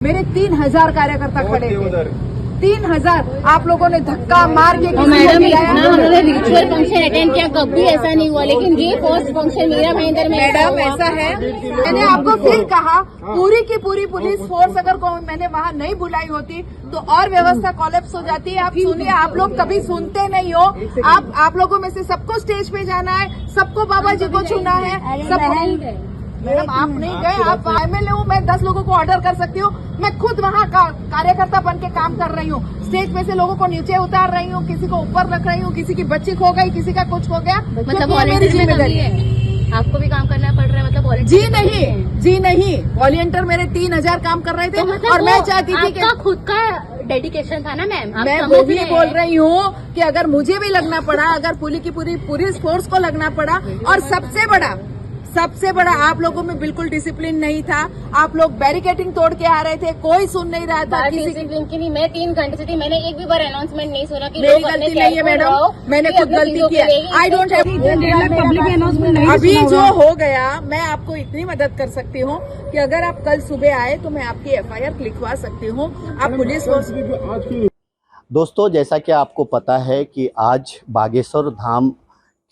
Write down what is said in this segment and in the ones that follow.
मेरे 3000 कार्यकर्ता खड़े थे, 3000 आप लोगों ने धक्का मार के मैडम इतना हमने रिचुअल फंक्शन अटेंड किया, कभी ऐसा नहीं हुआ, लेकिन ये फर्स्ट फंक्शन मेरा महेंद्र में मैडम ऐसा है। मैंने आपको फिर कहा पूरी की पूरी पुलिस फोर्स अगर मैंने वहाँ नहीं बुलाई होती तो और व्यवस्था कोलैप्स हो जाती है। आप सुनिए, आप लोग कभी सुनते नहीं हो। आप लोगों में से सबको स्टेज पे जाना है, सबको बाबा जी को छूना है, सब। मैडम आप नहीं गए, आप एमएलए हूँ, मैं 10 लोगों को ऑर्डर कर सकती हूँ। मैं खुद वहाँ कार्यकर्ता बन के काम कर रही हूँ, स्टेज पे से लोगों को नीचे उतार रही हूँ, किसी को ऊपर रख रही हूँ, किसी की बच्ची खो गई, किसी का कुछ हो गया, मतलब मेरी जिम्मेदारी है। आपको भी काम करना पड़ रहा है, मतलब जी नहीं, वॉलंटियर मेरे 3000 काम कर रहे थे। तो मतलब और मैं चाहती थी कि खुद का डेडिकेशन था ना मैम। मैं वो भी बोल रही हूँ कि अगर मुझे भी लगना पड़ा, अगर पूरी पुलिस फोर्स को लगना पड़ा, और सबसे बड़ा आप लोगों में बिल्कुल डिसिप्लिन नहीं था। आप लोग बैरिकेडिंग तोड़ के आ रहे थे, कोई सुन नहीं रहा था। डिसिप्लिन की नहीं, मैं 3 घंटे से थी, मैंने एक भी बार अनाउंसमेंट नहीं सुना कि मेरी गलती नहीं है मैडम, मैंने खुद गलती की है। I don't have public announcement. अभी जो हो गया, मैं आपको इतनी मदद कर सकती हूँ कि अगर आप कल सुबह आए तो मैं आपकी FIR लिखवा सकती हूँ। आप पुलिस फोर्स। दोस्तों, जैसा कि आपको पता है कि आज बागेश्वर धाम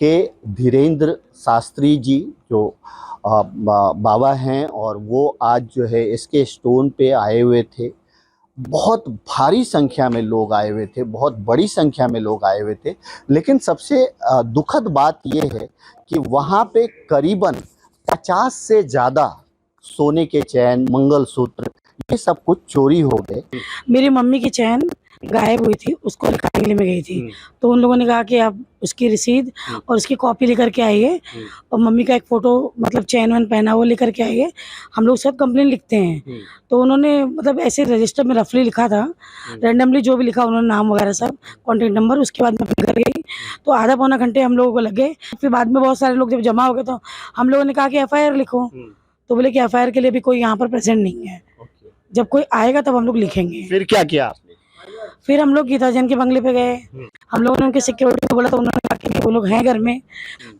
के धीरेन्द्र शास्त्री जी जो बाबा हैं, और वो आज जो है इसके स्टोन पे आए हुए थे। बहुत भारी संख्या में लोग आए हुए थे, बहुत बड़ी संख्या में लोग आए हुए थे। लेकिन सबसे दुखद बात ये है कि वहाँ पे करीबन 50 से ज़्यादा सोने के चैन, मंगलसूत्र, ये सब कुछ चोरी हो गए। मेरी मम्मी की चैन गायब हुई थी, उसको निकालने के लिए मैं गई थी, तो उन लोगों ने कहा कि आप उसकी रसीद और उसकी कॉपी लेकर के आइए, और मम्मी का एक फ़ोटो, मतलब चैन वैन पहना वो लेकर के आइए, हम लोग सब कंप्लेन लिखते हैं। तो उन्होंने मतलब ऐसे रजिस्टर में रफली लिखा था, रैंडमली जो भी लिखा उन्होंने, नाम वगैरह सब, कॉन्टेक्ट नंबर। उसके बाद मैं घर गई तो आधा पौना घंटे हम लोगों को लग गए। फिर बाद में बहुत सारे लोग जब जमा हो गए तो हम लोगों ने कहा कि FIR लिखो, तो बोले कि FIR के लिए भी कोई यहाँ पर प्रेजेंट नहीं है, जब कोई आएगा तब हम लोग लिखेंगे। फिर क्या किया आपने? फिर हम लोग गीता जैन के बंगले पे गए, हम लोगों ने उनके सिक्योरिटी को बोला तो उन्होंने कहा कि वो लोग हैं घर में।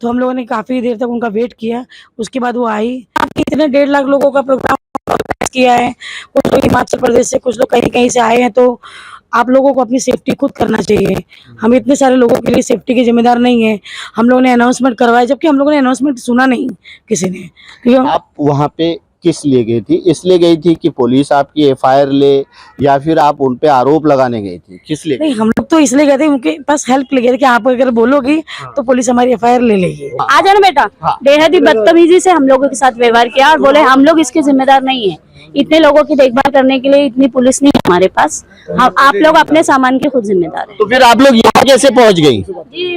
तो हम लोगों ने काफ़ी देर तक उनका वेट किया, उसके बाद वो आई। इतने 1.5 लाख लोगों का प्रोग्राम किया है, कुछ लोग हिमाचल प्रदेश से, कुछ लोग कहीं कहीं से आए हैं, तो आप लोगों को अपनी सेफ्टी खुद करना चाहिए। हम इतने सारे लोगों के लिए सेफ्टी के जिम्मेदार नहीं है। हम लोगों ने अनाउंसमेंट करवाया, जबकि हम लोगों ने अनाउंसमेंट सुना नहीं किसी ने। क्योंकि आप वहाँ पे किस लिए गई थी? इसलिए गई थी कि पुलिस आपकी FIR ले, या फिर आप उन पे आरोप लगाने गई थी? किस लिए? नहीं, हम लोग तो इसलिए गए थे उनके पास हेल्प ले गए थे कि आप अगर बोलोगी तो पुलिस हमारी FIR ले लेगी। आ जाना बेटा। बेहद ही बदतमीजी से हम लोगों के साथ व्यवहार किया और बोले हम लोग इसके जिम्मेदार नहीं है। इतने लोगों की देखभाल करने के लिए इतनी पुलिस नहीं है हमारे पास, हम आप लोग अपने सामान के खुद जिम्मेदार हैं। तो फिर आप लोग यहाँ कैसे पहुँच गई? जी,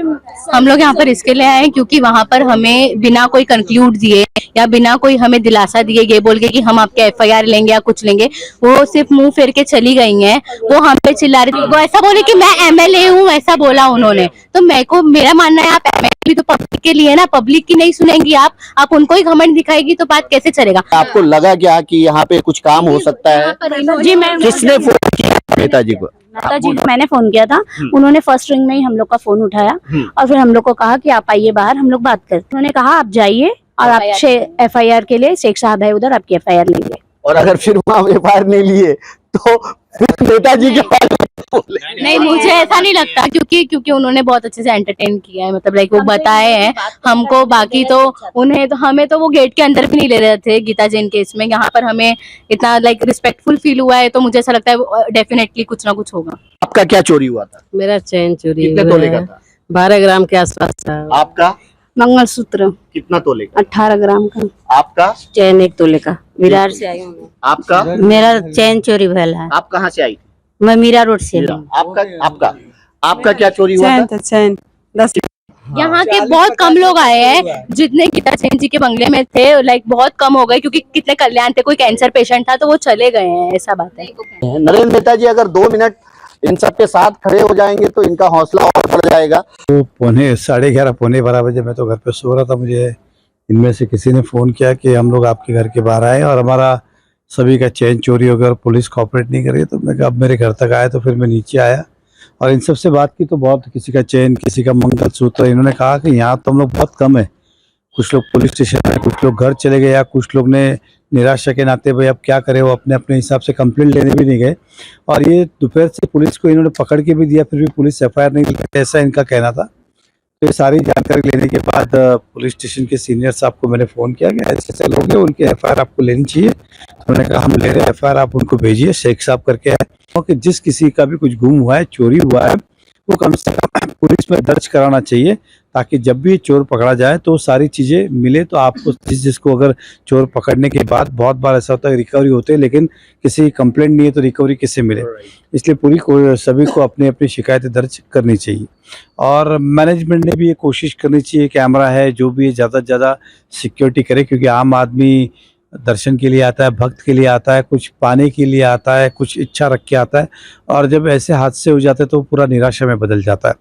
हम लोग यहाँ पर इसके लिए आए क्योंकि वहाँ पर हमें बिना कोई कंक्लूड दिए या बिना कोई हमें दिलासा दिए, ये बोल के कि हम आपके FIR लेंगे या कुछ लेंगे, वो सिर्फ मुंह फेर के चली गई हैं। वो हम पे चिल्ला रही थी, वो ऐसा बोले कि मैं MLA हूँ, ऐसा बोला उन्होंने। तो मेरा मानना है आप MLA भी तो पब्लिक के लिए ना, पब्लिक की नहीं सुनेंगी आप उनको ही घमंड दिखाएगी तो बात कैसे चलेगा? आपको लगा क्या कि यहाँ पे कुछ काम हो सकता है? जी मैम। किसने फोन किया नेताजी को? नेताजी को मैंने फोन किया था, उन्होंने फर्स्ट रिंग में ही हम लोग का फोन उठाया और फिर हम लोग को कहा कि आप आइए बाहर, हम लोग बात करते। उन्होंने कहा आप जाइए और आप FIR के लिए, शेख साहब है उधर, आपकी FIR लेंगे। और अगर फिर वहाँ FIR नहीं लिए तो फिर नेताजी के पास नहीं, मुझे ऐसा नहीं लगता, क्योंकि उन्होंने बहुत अच्छे से एंटरटेन किया है, मतलब लाइक वो बताए हैं हमको। बाकी तो हमें तो वो गेट के अंदर भी नहीं ले रहे थे गीता जैन केस में। यहाँ पर हमें इतना लाइक रिस्पेक्टफुल फील हुआ है, तो मुझे ऐसा लगता है डेफिनेटली कुछ ना कुछ होगा। आपका क्या चोरी हुआ था? मेरा चैन चोरी कितने तोले का था? 12 ग्राम के आसपास था। आपका? मंगलसूत्र कितना तोले का? 18 ग्राम का। आपका? चैन 1 तोले का। विरार से आई हूँ। आपका? मेरा चैन चोरी भला है। आप कहाँ से आई? मैं मीरा रोड से। आपका क्या चोरी हुआ था? चैन 10। यहाँ के बहुत कम लोग आए हैं जितने गीता जैन जी के बंगले में थे, लाइक बहुत कम हो गए, क्योंकि कितने कल्याण थे, कोई कैंसर पेशेंट था तो वो चले गए हैं, ऐसा बात है। नरेंद्र नेताजी अगर 2 मिनट इन सब के साथ खड़े हो जाएंगे तो इनका हौसला और बढ़ जाएगा। तो 11:30 पौने 12 बजे मैं तो घर पे सो रहा था, मुझे इनमें से किसी ने फ़ोन किया कि हम लोग आपके घर के बाहर आए और हमारा सभी का चैन चोरी हो गया और पुलिस कॉपरेट नहीं कर रही है। तो मैं अब मेरे घर तक आया, तो फिर मैं नीचे आया और इन सब से बात की तो बहुत, किसी का चैन, किसी का मंगलसूत्र। इन्होंने कहा कि यहाँ तो हम लोग बहुत कम है, कुछ लोग पुलिस स्टेशन आए, कुछ लोग घर चले गए, या कुछ लोग ने निराशा के नाते भाई अब क्या करें, वो अपने अपने हिसाब से कंप्लेंट लेने भी नहीं गए। और ये दोपहर से पुलिस को इन्होंने पकड़ के भी दिया, फिर भी पुलिस एफआईआर नहीं लिखी, ऐसा इनका कहना था। तो ये सारी जानकारी लेने के बाद पुलिस स्टेशन के सीनियर साहब को मैंने फ़ोन किया कि ऐसे ऐसे लोग हैं, उनकी एफआईआर आपको लेनी चाहिए। तो उन्होंने कहा हम ले रहे हैं एफआईआर, आप उनको भेजिए, शेख साहब करके है। कि जिस किसी का भी कुछ गुम हुआ है, चोरी हुआ है, वो कम से कम पुलिस में दर्ज कराना चाहिए, ताकि जब भी चोर पकड़ा जाए तो सारी चीज़ें मिले। तो आपको जिसको अगर चोर पकड़ने के बाद बहुत बार ऐसा होता है रिकवरी होते हैं, लेकिन किसी कंप्लेंट नहीं है तो रिकवरी किससे मिले। इसलिए सभी को अपनी अपनी शिकायतें दर्ज करनी चाहिए। और मैनेजमेंट ने भी ये कोशिश करनी चाहिए, कैमरा है जो भी है ज़्यादा से ज़्यादा सिक्योरिटी करे, क्योंकि आम आदमी दर्शन के लिए आता है, भक्त के लिए आता है, कुछ पाने के लिए आता है, कुछ इच्छा रख के आता है, और जब ऐसे हादसे हो जाते हैं तो पूरा निराशा में बदल जाता है।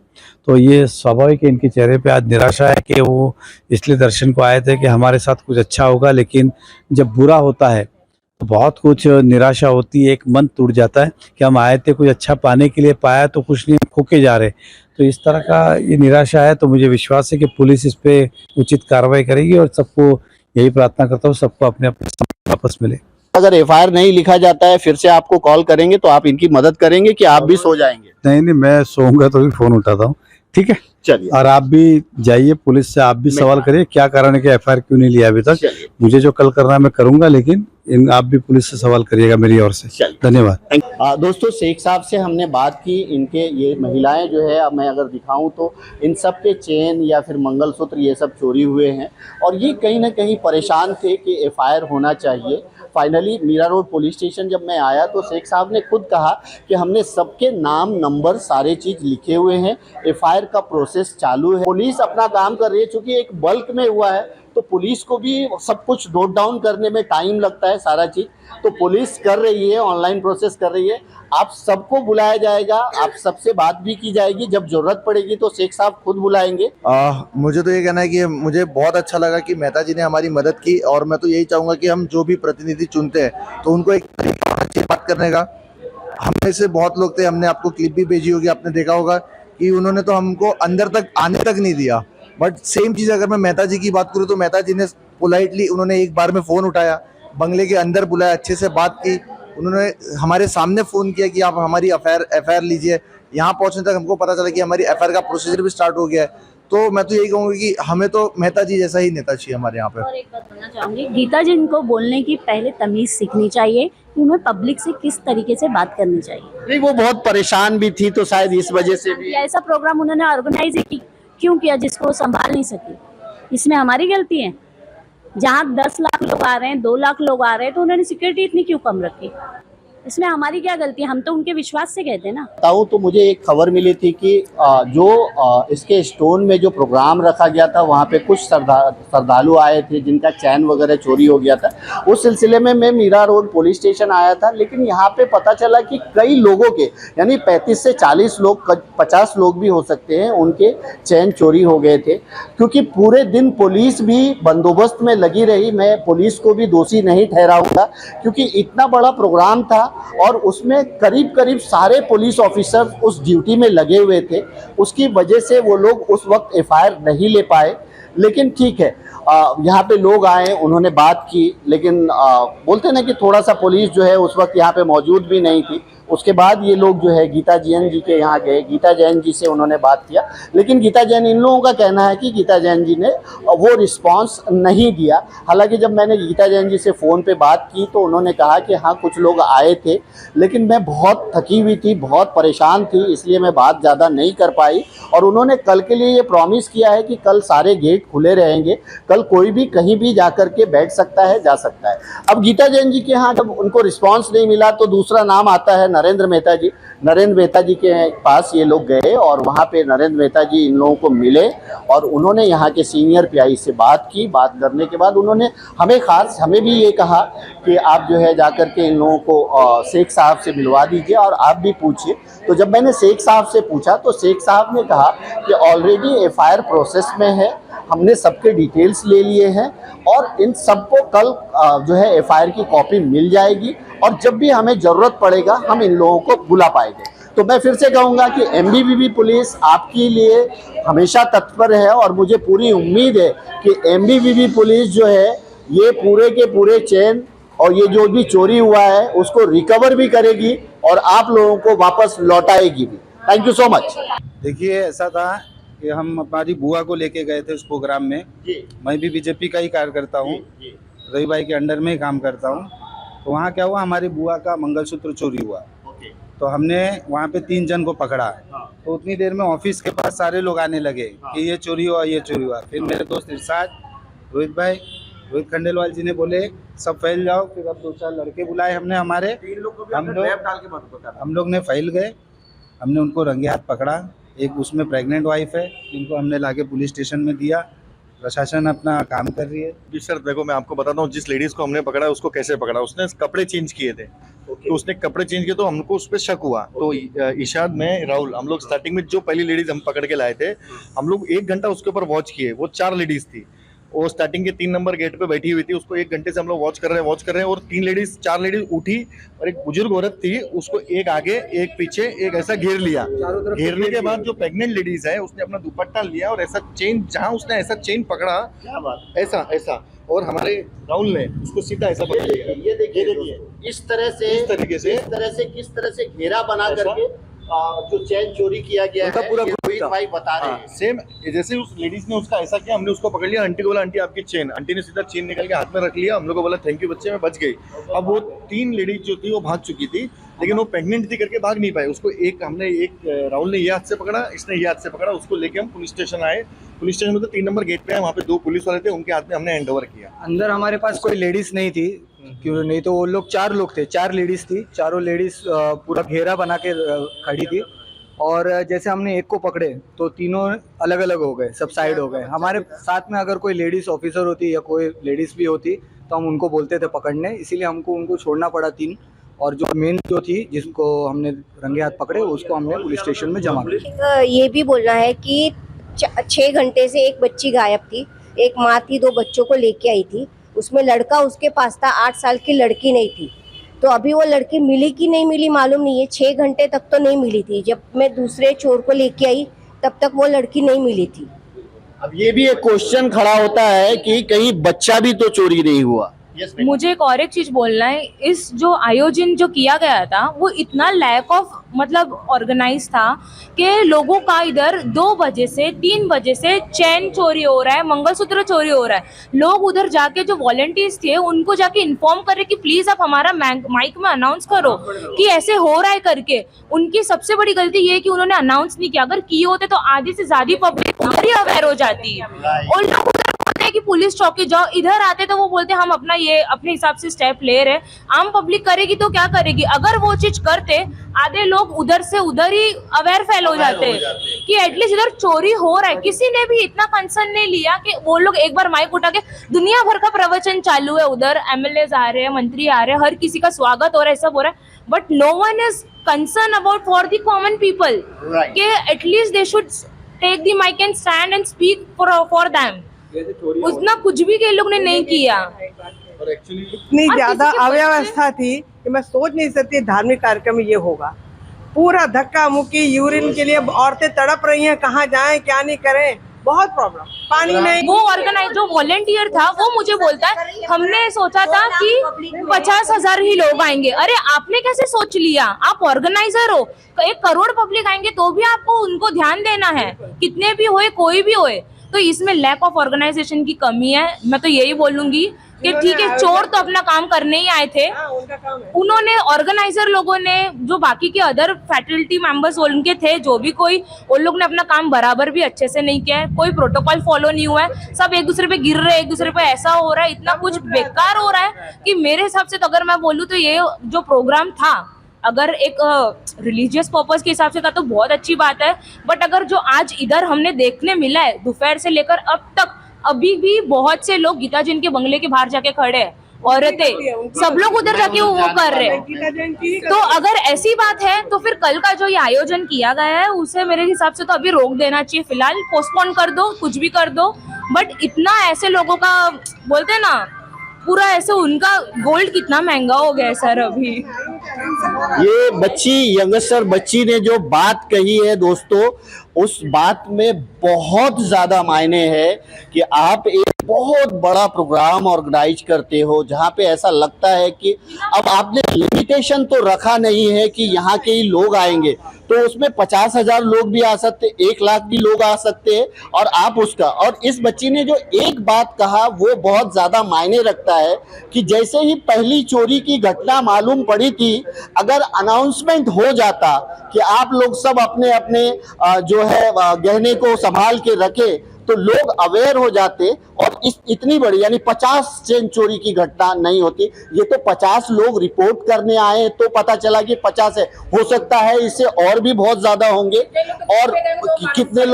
तो ये स्वाभाविक है, इनके चेहरे पे आज निराशा है कि वो इसलिए दर्शन को आए थे कि हमारे साथ कुछ अच्छा होगा, लेकिन जब बुरा होता है तो बहुत कुछ निराशा होती है, एक मन टूट जाता है कि हम आए थे कुछ अच्छा पाने के लिए, पाया तो कुछ नहीं, खो के जा रहे। तो इस तरह का ये निराशा है। तो मुझे विश्वास है कि पुलिस इस पे उचित कार्रवाई करेगी, और सबको यही प्रार्थना करता हूँ सबको अपने अपने वापस मिले। अगर एफआईआर नहीं लिखा जाता है फिर से आपको कॉल करेंगे तो आप इनकी मदद करेंगे कि आप भी सो जाएंगे? नहीं, मैं सोऊंगा तो भी फोन उठाता हूँ, ठीक है। चलिए, और आप भी जाइए पुलिस से, आप भी सवाल करिए क्या कारण है कि एफआईआर क्यों नहीं लिया अभी तक। मुझे जो कल करना है मैं करूंगा, लेकिन आप भी पुलिस से सवाल करिएगा मेरी ओर से। धन्यवाद। दोस्तों, शेख साहब से हमने बात की। इनके ये महिलाएं जो है, अब मैं अगर दिखाऊं तो इन सब के चेन या फिर मंगलसूत्र ये सब चोरी हुए हैं, और ये कहीं ना कहीं परेशान थे कि एफआईआर होना चाहिए। Finally Mira Road police station जब मैं आया तो शेख साहब ने खुद कहा कि हमने सबके नाम, नंबर, सारे चीज़ लिखे हुए हैं, एफआईआर का प्रोसेस चालू है, पुलिस अपना काम कर रही है। चूँकि एक बल्क में हुआ है तो पुलिस को भी सब कुछ नोट डाउन करने में टाइम लगता है, सारा चीज़ तो पुलिस कर रही है, ऑनलाइन प्रोसेस कर रही है। आप सबको बुलाया जाएगा, आप सबसे बात भी की जाएगी, जब जरूरत पड़ेगी तो शेख साहब खुद बुलाएंगे। मुझे तो ये कहना है कि मुझे बहुत अच्छा लगा कि मेहता जी ने हमारी मदद की, और मैं तो यही चाहूँगा कि हम जो भी प्रतिनिधि चुनते हैं तो उनको एक तरीका होना चाहिए बात करने का। हम में से बहुत लोग थे, हमने आपको क्लिप भी भेजी होगी, आपने देखा होगा कि उन्होंने तो हमको अंदर तक आने तक नहीं दिया। बट सेम चीज़ अगर मैं मेहता जी की बात करूँ तो मेहता जी ने पोलाइटली, उन्होंने एक बार में फ़ोन उठाया, बंगले के अंदर बुलाया, अच्छे से बात की, उन्होंने हमारे सामने फ़ोन किया कि आप हमारी एफआईआर लीजिए। यहाँ पहुँचने तक हमको पता चला कि हमारी एफआईआर का प्रोसीजर भी स्टार्ट हो गया है। तो मैं तो यही कहूँगी कि हमें तो मेहता जी जैसा ही नेता चाहिए हमारे यहाँ पे। और एक बात बोलना चाहूँगी, गीता जी को बोलने की पहले तमीज़ सीखनी चाहिए कि उन्हें पब्लिक से किस तरीके से बात करनी चाहिए। नहीं, वो बहुत परेशान भी थी तो शायद इस वजह से भी ऐसा प्रोग्राम उन्होंने ऑर्गेनाइज क्यों किया जिसको वो संभाल नहीं सकी? इसमें हमारी गलती है। जहाँ 10 लाख लोग आ रहे हैं, 2 लाख लोग आ रहे हैं, तो उन्होंने सिक्योरिटी इतनी क्यों कम रखी? इसमें हमारी क्या गलती है? हम तो उनके विश्वास से गए थे ना। बताऊँ तो मुझे एक खबर मिली थी कि इसके स्टोन में जो प्रोग्राम रखा गया था वहाँ पे कुछ श्रद्धालु आए थे जिनका चैन वगैरह चोरी हो गया था। उस सिलसिले में मैं मीरा रोड पुलिस स्टेशन आया था, लेकिन यहाँ पे पता चला कि कई लोगों के, यानी 35 से 40 लोग, 50 लोग भी हो सकते हैं, उनके चैन चोरी हो गए थे। क्योंकि पूरे दिन पुलिस भी बंदोबस्त में लगी रही। मैं पुलिस को भी दोषी नहीं ठहराऊंगा, क्योंकि इतना बड़ा प्रोग्राम था और उसमें करीब करीब सारे पुलिस ऑफिसर उस ड्यूटी में लगे हुए थे। उसकी वजह से वो लोग उस वक्त एफआईआर नहीं ले पाए। लेकिन ठीक है, यहाँ पे लोग आए, उन्होंने बात की, लेकिन बोलते ना कि थोड़ा सा पुलिस जो है उस वक्त यहाँ पे मौजूद भी नहीं थी। उसके बाद ये लोग जो है गीता जैन जी के यहाँ गए, गीता जैन जी से उन्होंने बात किया, लेकिन गीता जैन, इन लोगों का कहना है कि गीता जैन जी ने वो रिस्पांस नहीं दिया। हालांकि जब मैंने गीता जैन जी से फ़ोन पे बात की तो उन्होंने कहा कि हाँ कुछ लोग आए थे, लेकिन मैं बहुत थकी हुई थी, बहुत परेशान थी, इसलिए मैं बात ज़्यादा नहीं कर पाई। और उन्होंने कल के लिए ये प्रॉमिस किया है कि कल सारे गेट खुले रहेंगे, कल कोई भी कहीं भी जा कर के बैठ सकता है, जा सकता है। अब गीता जैन जी के यहाँ जब उनको रिस्पांस नहीं मिला तो दूसरा नाम आता है नरेंद्र मेहता जी। नरेंद्र मेहता जी के पास ये लोग गए और वहाँ पे नरेंद्र मेहता जी इन लोगों को मिले और उन्होंने यहाँ के सीनियर पीआई से बात की। बात करने के बाद उन्होंने हमें भी ये कहा कि आप जो है जाकर के इन लोगों को शेख साहब से मिलवा दीजिए और आप भी पूछिए। तो जब मैंने शेख साहब से पूछा तो शेख साहब ने कहा कि ऑलरेडी एफआईआर प्रोसेस में है, हमने सबके डिटेल्स ले लिए हैं और इन सबको कल जो है एफआईआर की कॉपी मिल जाएगी और जब भी हमें ज़रूरत पड़ेगा हम इन लोगों को बुला पाएंगे। तो मैं फिर से कहूँगा कि एमबीवीपी पुलिस आपके लिए हमेशा तत्पर है और मुझे पूरी उम्मीद है कि एमबीवीपी पुलिस जो है ये पूरे के पूरे चैन और ये जो भी चोरी हुआ है उसको रिकवर भी करेगी और आप लोगों को वापस लौटाएगी भी। Thank you so much. देखिए, ऐसा था कि हम हमारी बुआ को लेके गए थे उस प्रोग्राम में। मैं भी बीजेपी का ही कार्यकर्ता हूँ, रवि भाई के अंडर में ही काम करता हूँ। तो वहाँ क्या हुआ, हमारी बुआ का मंगलसूत्र चोरी हुआ। तो हमने वहाँ पे 3 जन को पकड़ा। तो उतनी देर में ऑफिस के पास सारे लोग आने लगे कि ये चोरी हुआ, ये चोरी हुआ। फिर मेरे दोस्त इरशाद, रोहित खंडेलवाल जी ने बोले सब फैल जाओ। फिर अब 2-4 लड़के बुलाए हमने हमारे, हम लोग ने फैल गए। हमने उनको रंगे हाथ पकड़ा। एक उसमें प्रेग्नेंट वाइफ है, जिनको हमने लाके पुलिस स्टेशन में दिया। प्रशासन अपना काम कर रही है। जी सर, देखो मैं आपको बताता हूँ, जिस लेडीज को हमने पकड़ा उसको कैसे पकड़ा। उसने कपड़े चेंज किए थे। तो उसने कपड़े चेंज किए तो हमको उस पर शक हुआ। तो इशाद में राहुल, हम लोग स्टार्टिंग में जो पहली लेडीज हम पकड़ के लाए थे, हम लोग 1 घंटा उसके ऊपर वॉच किए। वो 4 लेडीज थी। वो स्टार्टिंग के 3 नंबर गेट पे बैठी हुई थी। उसको 1 घंटे से हम लोग वॉच कर रहे हैं और 4 लेडीज उठी और एक बुजुर्ग औरत थी, उसको एक आगे एक पीछे एक ऐसा घेर लिया। घेरने के बाद जो प्रेग्नेंट लेडीज है उसने अपना दुपट्टा लिया और ऐसा चेन, जहां उसने ऐसा चेन पकड़ा, ऐसा और हमारे राहुल ने उसको सीधा ऐसा पकड़ लिया। ये देखिए इस तरह से घेरा बना करके जो चैन चोरी किया गया है, पूरा रोहित भाई बता रहे हैं। सेम जैसे उस लेडीज ने उसका ऐसा किया, हमने उसको पकड़ लिया। आंटी को बोला आंटी आपकी चेन। आंटी ने सीधा चेन निकाल के हाथ में रख लिया। हम लोग को बोला थैंक यू बच्चे, मैं बच गई। अब वो 3 लेडीज जो थी वो भाग चुकी थी, लेकिन वो प्रेग्नेंट थी करके भाग नहीं पाए। उसको हमने राहुल ने ये हाथ से पकड़ा, इसने ये हाथ से पकड़ा। उसको लेके हम पुलिस स्टेशन आए। पुलिस स्टेशन में तो 3 नंबर गेट पे है, वहाँ पे 2 पुलिस वाले थे, उनके हाथ में हमने हैंड ओवर किया। अंदर हमारे पास कोई लेडीज नहीं थी, क्यों नहीं तो वो लोग 4 लोग थे, 4 लेडीज थी। चारों लेडीज पूरा घेरा बना के खड़ी थी। और जैसे हमने एक को पकड़े तो तीनों अलग अलग हो गए, सब साइड हो गए। हमारे साथ में अगर कोई लेडीज ऑफिसर होती या कोई लेडीज भी होती तो हम उनको बोलते थे पकड़ने, इसीलिए हमको उनको छोड़ना पड़ा 3। और जो मेन जो थी जिसको हमने रंगे हाथ पकड़े उसको हमने पुलिस स्टेशन में जमा किया। ये भी बोलना है कि 6 घंटे से एक बच्ची गायब थी, एक माँ थी 2 बच्चों को लेके आई थी। उसमें लड़का उसके पास था, 8 साल की लड़की नहीं थी। तो अभी वो लड़की मिली कि नहीं मिली मालूम नहीं है। 6 घंटे तक तो नहीं मिली थी। जब मैं दूसरे चोर को लेके आई तब तक वो लड़की नहीं मिली थी। अब ये भी एक क्वेश्चन खड़ा होता है कि कहीं बच्चा भी तो चोरी नहीं हुआ। मुझे एक और चीज बोलना है, इस जो आयोजन जो किया गया था वो इतना लैक ऑफ मतलब ऑर्गेनाइज था कि लोगों का इधर 2 बजे से 3 बजे से चैन चोरी हो रहा है, मंगलसूत्र चोरी हो रहा है। लोग उधर जाके जो वॉलंटियर्स थे उनको जाके इन्फॉर्म करे कि प्लीज आप हमारा माइक में अनाउंस करो कि ऐसे हो रहा है करके। उनकी सबसे बड़ी गलती ये है कि उन्होंने अनाउंस नहीं किया। अगर किए होते तो आधी से ज्यादा पब्लिक उधर ही अवेयर हो जाती है। और लोग उधर बोलते हैं कि पुलिस चौकी जाओ, इधर आते तो वो बोलते हम अपना ये अपने हिसाब से स्टेप ले रहे। आम पब्लिक करेगी तो क्या करेगी? अगर वो चीज करते आधे लोग उधर से उधर ही अवेयर फैल हो जाते कि एटलीस्ट इधर चोरी हो रहा है। किसी ने भी इतना कंसर्न नहीं लिया कि वो लोग एक बार माइक उठा के, दुनिया भर का प्रवचन चालू है उधर, एमएलएज आ रहे हैं, मंत्री आ रहे हैं, हर किसी का स्वागत हो रहा है, सब हो रहा है, but no one is concern about for the common people कि at least they should take the mic and stand and speak for them. उतना कुछ भी के लोग ने नहीं किया। इतनी ज्यादा अव्यवस्था थी कि मैं सोच नहीं सकती धार्मिक कार्यक्रम में ये होगा। पूरा धक्का मुक्की, यूरिन के लिए औरतें तड़प रही हैं, कहाँ जाएं क्या नहीं करें, बहुत प्रॉब्लम। पानी नहीं। वो ऑर्गेनाइज जो वॉलंटियर था वो मुझे बोलता है हमने सोचा था कि 50,000 ही लोग आएंगे। अरे आपने कैसे सोच लिया? आप ऑर्गेनाइजर हो, 1 करोड़ पब्लिक आएंगे तो भी आपको उनको ध्यान देना है, कितने भी होए कोई भी होए। तो इसमें लैक ऑफ ऑर्गेनाइजेशन की कमी है। मैं तो यही बोलूंगी कि ठीक है, चोर तो अपना काम करने ही आए थे, उन्होंने ऑर्गेनाइजर लोगों ने जो बाकी के अदर फैकल्टी मेंबर्स उनके थे, जो भी कोई, उन लोग ने अपना काम बराबर भी अच्छे से नहीं किया है। कोई प्रोटोकॉल फॉलो नहीं हुआ है, सब एक दूसरे पे गिर रहे हैं, एक दूसरे पे ऐसा हो रहा है, इतना कुछ बेकार हो रहा है कि मेरे हिसाब से तो अगर मैं बोलूँ तो ये जो प्रोग्राम था अगर एक रिलीजियस पर्पस के हिसाब से था तो बहुत अच्छी बात है, बट अगर जो आज इधर हमने देखने मिला है दोपहर से लेकर अब तक, अभी भी बहुत से लोग गीता जी के बंगले के बाहर जाके खड़े हैं, औरतें, सब लोग उधर जाके वो कर रहे हैं। तो अगर ऐसी बात है तो फिर कल का जो ये आयोजन किया गया है उसे मेरे हिसाब से तो अभी रोक देना चाहिए, फिलहाल पोस्टपोन कर दो, कुछ भी कर दो। बट इतना ऐसे लोगों का बोलते हैं ना, पूरा ऐसे उनका गोल्ड कितना महंगा हो गया है सर अभी। ये बच्ची, यंगस्टर बच्ची ने जो बात कही है दोस्तों, उस बात में बहुत ज्यादा मायने है कि आप एक बहुत बड़ा प्रोग्राम ऑर्गेनाइज करते हो जहां पे ऐसा लगता है कि अब आपने लिमिटेशन तो रखा नहीं है कि यहाँ के ही लोग आएंगे, तो उसमें 50,000 लोग भी आ सकते, 1 लाख भी लोग आ सकते हैं, और आप उसका, और इस बच्ची ने जो एक बात कहा वो बहुत ज्यादा मायने रखता है कि जैसे ही पहली चोरी की घटना मालूम पड़ी थी, अगर अनाउंसमेंट हो जाता कि आप लोग सब अपने अपने जो है गहने को संभाल के रखे, तो लोग अवेयर हो जाते और इस इतनी बड़ी यानी 50 चेन चोरी की घटना नहीं होती। ये तो 50 लोग रिपोर्ट करने आए तो पता चला कि 50 है, हो सकता है इससे और भी बहुत ज्यादा होंगे, और कितने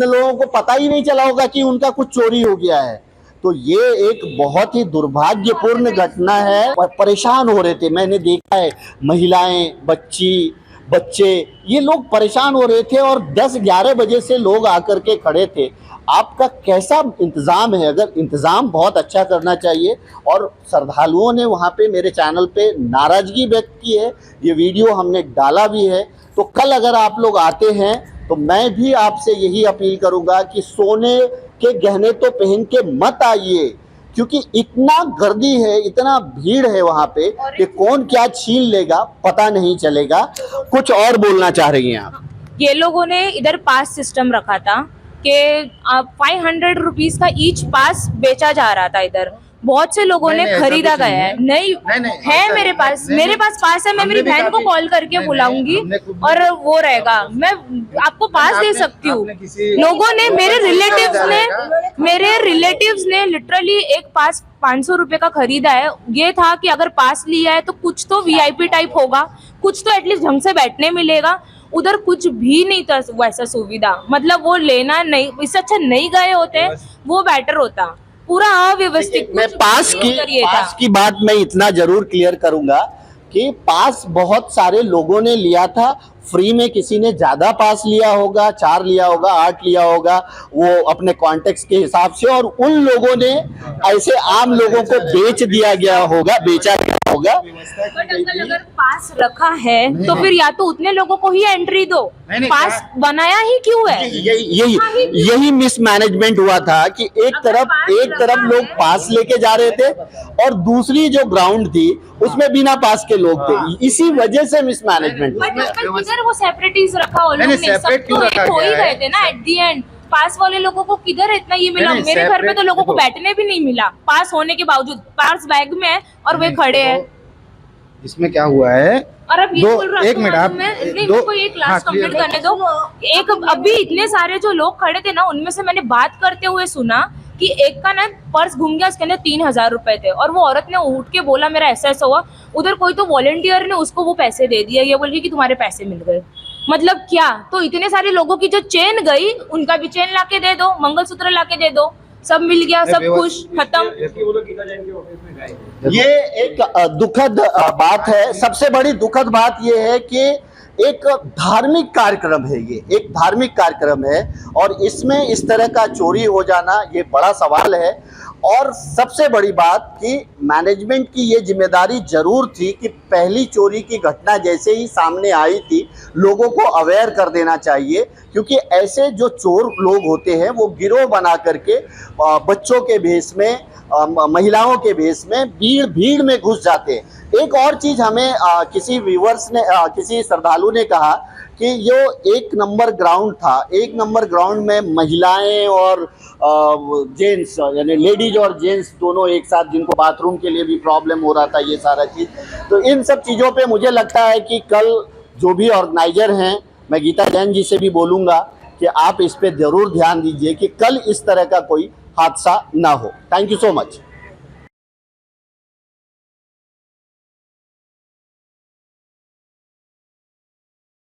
लोगों को पता ही नहीं चला होगा कि उनका कुछ चोरी हो गया है। तो ये एक बहुत ही दुर्भाग्यपूर्ण घटना है। परेशान हो रहे थे, मैंने देखा है, महिलाएं, बच्चे ये लोग परेशान हो रहे थे, और 10-11 बजे से लोग आकर के खड़े थे। आपका कैसा इंतज़ाम है? अगर इंतज़ाम बहुत अच्छा करना चाहिए, और श्रद्धालुओं ने वहाँ पे मेरे चैनल पे नाराज़गी व्यक्त की है, ये वीडियो हमने डाला भी है। तो कल अगर आप लोग आते हैं तो मैं भी आपसे यही अपील करूँगा कि सोने के गहने तो पहन के मत आइए, क्योंकि इतना गर्दी है, इतना भीड़ है वहाँ पे कि कौन क्या छीन लेगा पता नहीं चलेगा। कुछ और बोलना चाह रही हैं आप? ये लोगों ने इधर पास सिस्टम रखा था कि 500 रुपीज का ईच पास बेचा जा रहा था इधर। बहुत से लोगों ने खरीदा गया है। नहीं है, मेरे पास पास है। मैं मेरी बहन को कॉल करके बुलाऊंगी और वो रहेगा, मैं आपको पास दे सकती हूँ। लोगों ने, मेरे रिलेटिव्स ने लिटरली एक पास 500 रुपए का खरीदा है। ये था कि अगर पास लिया है तो कुछ तो वीआईपी टाइप होगा, कुछ तो एटलीस्ट ढंग से बैठने मिलेगा। उधर कुछ भी नहीं था वैसा सुविधा, मतलब वो लेना नहीं, इससे अच्छा नहीं गए होते, वो बेटर होता। पूरा अव्यवस्थित। मैं पास की बात मैं इतना जरूर क्लियर करूंगा कि पास बहुत सारे लोगों ने लिया था फ्री में। किसी ने ज्यादा पास लिया होगा, 4 लिया होगा, 8 लिया होगा, वो अपने कॉन्टेक्ट के हिसाब से, और उन लोगों ने ऐसे आम लोगों को बेचा गया होगा। बट अगर पास रखा है तो फिर या तो उतने लोगों को ही एंट्री दो, पास बनाया ही क्यों है? यही मिसमैनेजमेंट हुआ था कि एक तरफ लोग पास लेके जा रहे थे और दूसरी जो ग्राउंड थी उसमें बिना पास के लोग थे। इसी वजह से मिसमैनेजमेंट वो सेपरेटिव रखा, हो ही गए थे ना एट दी एंड। पास वाले लोगों को किधर इतना ये मिला? मेरे घर में तो लोगों को बैठने भी नहीं मिला पास होने के बावजूद। पास बैग में है और वे खड़े हैं। इसमें क्या हुआ है? और अब ये बोल रहा हूँ, एक लास्ट कंप्लीट करने दो। एक अभी इतने सारे जो लोग खड़े थे ना, उनमें से मैंने बात करते हुए सुना कि एक का ना पर्स घूम गया, उसके अंदर 3,000 रुपए थे, और वो औरत ने उठ के बोला मेरा ऐसा हुआ। उधर कोई तो वॉलंटियर ने उसको वो पैसे दे दिया, ये बोल के कि तुम्हारे पैसे मिल गए। मतलब क्या? तो इतने सारे लोगों की जो चेन गई, उनका भी चेन लाके दे दो, मंगलसूत्र लाके दे दो, सब मिल गया, सब खुश, खत्म। ये एक दुखद बात है। सबसे बड़ी दुखद बात ये है कि एक धार्मिक कार्यक्रम है, ये एक धार्मिक कार्यक्रम है, और इसमें इस तरह का चोरी हो जाना ये बड़ा सवाल है। और सबसे बड़ी बात कि मैनेजमेंट की ये जिम्मेदारी जरूर थी कि पहली चोरी की घटना जैसे ही सामने आई थी, लोगों को अवेयर कर देना चाहिए, क्योंकि ऐसे जो चोर लोग होते हैं वो गिरोह बना करके बच्चों के भेष में, महिलाओं के भेष में भीड़ में घुस जाते हैं। एक और चीज़ हमें किसी व्यूअर्स ने, किसी श्रद्धालु ने कहा कि ये 1 नंबर ग्राउंड था। 1 नंबर ग्राउंड में महिलाएं और जेंट्स, यानी लेडीज और जेंट्स दोनों एक साथ, जिनको बाथरूम के लिए भी प्रॉब्लम हो रहा था, ये सारा चीज़। तो इन सब चीज़ों पे मुझे लगता है कि कल जो भी ऑर्गेनाइजर हैं, मैं गीता जैन जी से भी बोलूँगा कि आप इस पे ज़रूर ध्यान दीजिए कि कल इस तरह का कोई हादसा ना हो। Thank you so much.